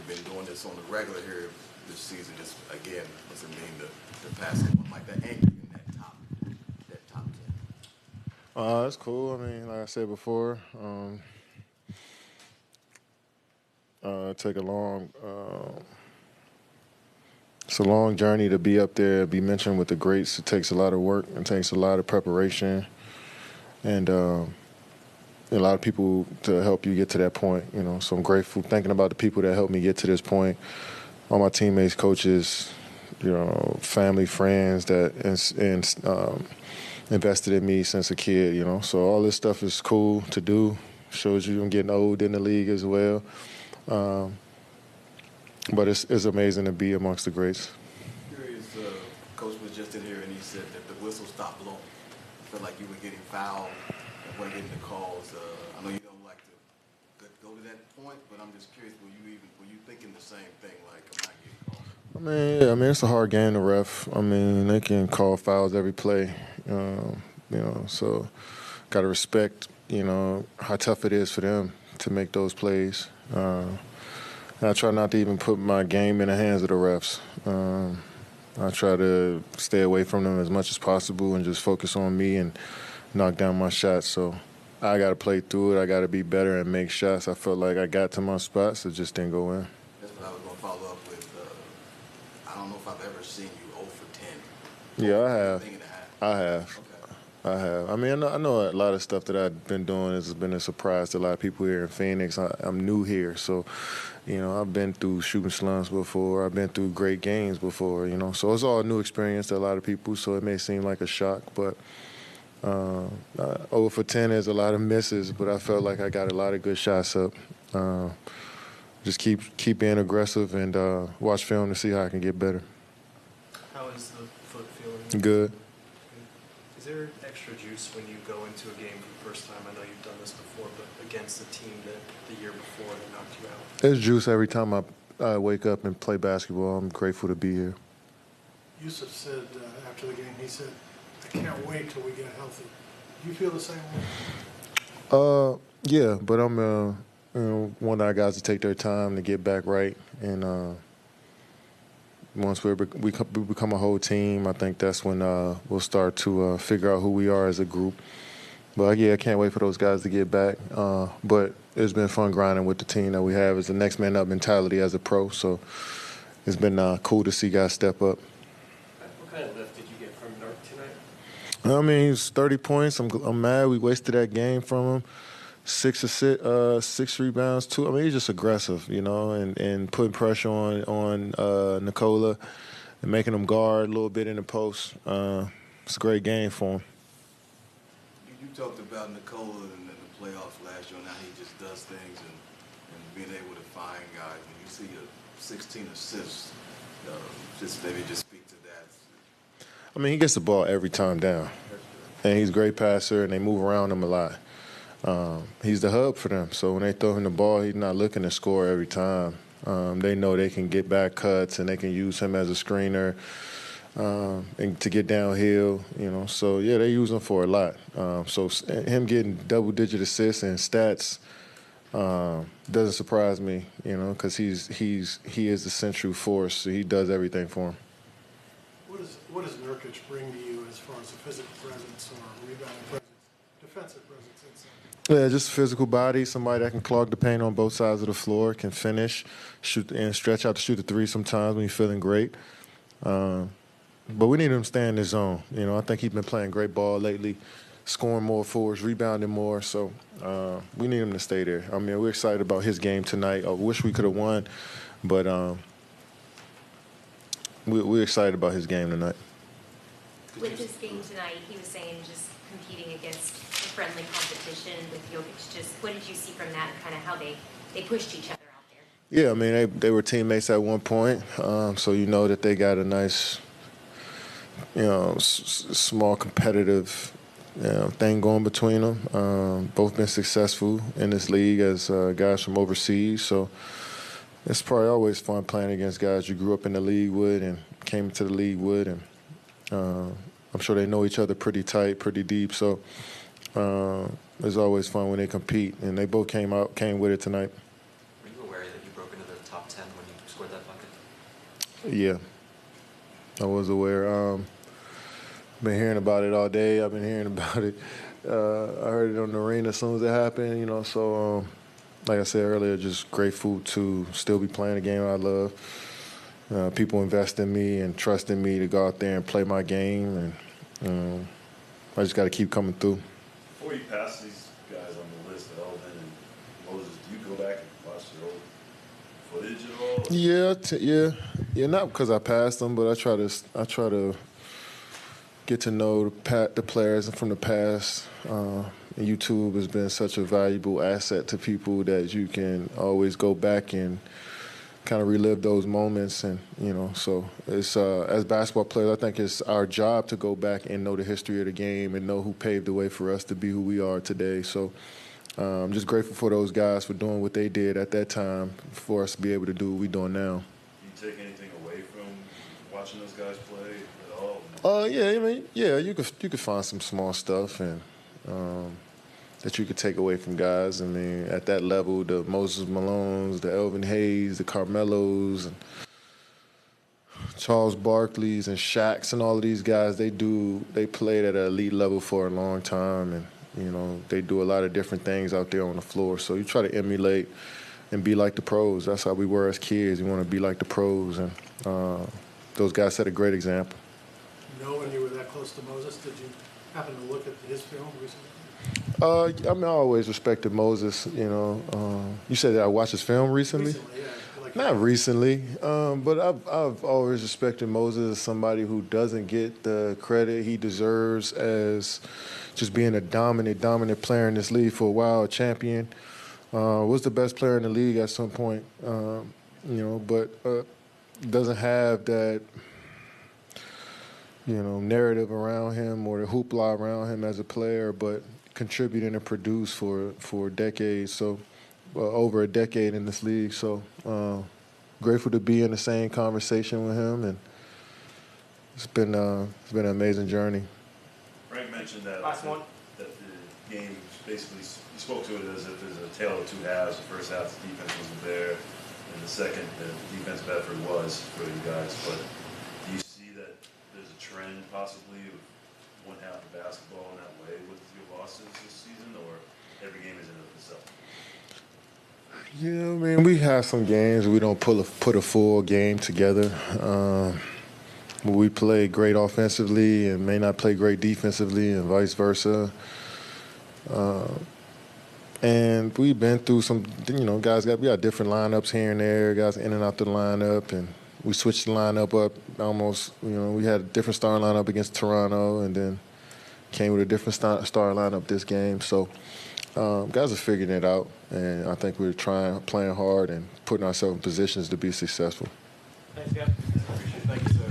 you've been doing this on the regular here this season. Just again, what's it mean to pass someone like that anchor in that top 10? That's cool. I mean, like I said before, take a long. It's a long journey to be up there, be mentioned with the greats. It takes a lot of work. It takes a lot of preparation, and a lot of people to help you get to that point. So I'm grateful, thinking about the people that helped me get to this point. All my teammates, coaches, family, friends that invested in me since a kid. So all this stuff is cool to do. Shows you I'm getting old in the league as well. But it's amazing to be amongst the greats. Curious, Coach was just in here and he said that the whistle stopped blowing. I felt like you were getting fouled and weren't getting the calls. I know you don't like to go to that point, but I'm just curious, were you thinking the same thing, like I'm not getting called? I mean, it's a hard game to ref. I mean, they can call fouls every play, so got to respect, how tough it is for them to make those plays. I try not to even put my game in the hands of the refs. I try to stay away from them as much as possible and just focus on me and knock down my shots. So I got to play through it. I got to be better and make shots. I felt like I got to my spots. It just didn't go in. That's what I was going to follow up with. I don't know if I've ever seen you 0 for 10. Yeah, I have. I have. Okay. I have. I mean, I know a lot of stuff that I've been doing has been a surprise to a lot of people here in Phoenix. I'm new here, so, I've been through shooting slumps before. I've been through great games before, So it's all a new experience to a lot of people, so it may seem like a shock. But 0 for 10 is a lot of misses, but I felt like I got a lot of good shots up. Just keep being aggressive and watch film to see how I can get better. How is the foot feeling? Good. Is there extra juice when you go into a game for the first time? I know you've done this before, but against the team that the year before that knocked you out. There's juice every time I wake up and play basketball. I'm grateful to be here. Jusuf said after the game, he said, I can't wait till we get healthy. Do you feel the same way? Yeah, but I'm want our guys to take their time to get back right, and once we become a whole team, I think that's when we'll start to figure out who we are as a group. But yeah, I can't wait for those guys to get back. But it's been fun grinding with the team that we have. It's the next man up mentality as a pro, so it's been cool to see guys step up. What kind of lift did you get from Nurk tonight? I mean, it's 30 points. I'm mad we wasted that game from him. 6 rebounds, 2. I mean, he's just aggressive, and putting pressure on Nikola and making him guard a little bit in the post. It's a great game for him. You talked about Nikola in the playoffs last year and how he just does things and being able to find guys. When you see a 16 assists, just maybe just speak to that. I mean, he gets the ball every time down, and he's a great passer, and they move around him a lot. He's the hub for them, so when they throw him the ball, he's not looking to score every time. They know they can get back cuts, and they can use him as a screener and to get downhill, So, yeah, they use him for a lot. So him getting double-digit assists and stats doesn't surprise me, because he is the central force. So he does everything for him. What does Nurkic bring to you as far as a physical presence or rebounding presence, defensive presence inside? Yeah, just a physical body, somebody that can clog the paint on both sides of the floor, can finish, shoot, and stretch out to shoot the three sometimes when you're feeling great. But we need him to stay in his zone. I think he's been playing great ball lately, scoring more forwards, rebounding more. So we need him to stay there. I mean, we're excited about his game tonight. I wish we could have won, but we're excited about his game tonight. With this game tonight, he was saying just competing against a friendly competition with Jokic. Just what did you see from that and kind of how they pushed each other out there? Yeah, I mean, they were teammates at one point, so that they got a nice, small competitive thing going between them. Both been successful in this league as guys from overseas, so it's probably always fun playing against guys you grew up in the league with and came into the league with, and I'm sure they know each other pretty tight, pretty deep, so it's always fun when they compete, and they both came with it tonight. Were you aware that you broke into the top 10 firsthand when you scored that bucket? Yeah, I was aware. Been hearing about it all day. I've been hearing about it. I heard it on the arena as soon as it happened, you know. So, like I said earlier, just grateful to still be playing the game I love. People invest in me and trust in me to go out there and play my game, and I just got to keep coming through. Before you pass these guys on the list, Elvin and Moses, do you go back and watch your old footage at all? Yeah. Not because I passed them, but I try to get to know the players from the past. And YouTube has been such a valuable asset to people that you can always go back and kind of relive those moments. And, you know, so it's as basketball players, I think it's our job to go back and know the history of the game and know who paved the way for us to be who we are today. So I'm just grateful for those guys for doing what they did at that time for us to be able to do what we're doing now. Do you take anything away from watching those guys play at all? You could find some small stuff and that you could take away from guys. I mean, at that level, the Moses Malones, the Elvin Hayes, the Carmelos, and Charles Barkley's and Shaq's and all of these guys, they played at an elite level for a long time, and you know they do a lot of different things out there on the floor. So you try to emulate and be like the pros. That's how we were as kids. You want to be like the pros, and those guys set a great example. Knowing you were that close to Moses, did you happen to look at his film recently? I always respected Moses. You know, you said that I watched his film recently. Recently, yeah. Like Not recently, but I've always respected Moses as somebody who doesn't get the credit he deserves as just being a dominant player in this league for a while, a champion. Was the best player in the league at some point, but doesn't have that, narrative around him or the hoopla around him as a player, but contributing and produce for decades. So over a decade in this league. So grateful to be in the same conversation with him, and it's been an amazing journey. Frank mentioned that the game basically, he spoke to it as if it was a tale of two halves. The first half, the defense wasn't there, and the second, the defensive effort was for you guys. But do you see that there's a trend possibly of one half of basketball in that way with your losses this season, or every game is in and of itself? Yeah, I mean, we have some games we don't put a full game together. We play great offensively and may not play great defensively, and vice versa. And we've been through some, guys we got different lineups here and there, guys in and out the lineup, and we switched the lineup up almost. We had a different starting lineup against Toronto, and then came with a different star lineup this game. So guys are figuring it out, and I think we're playing hard, and putting ourselves in positions to be successful. Thanks, guys. Appreciate it. Thank you, sir.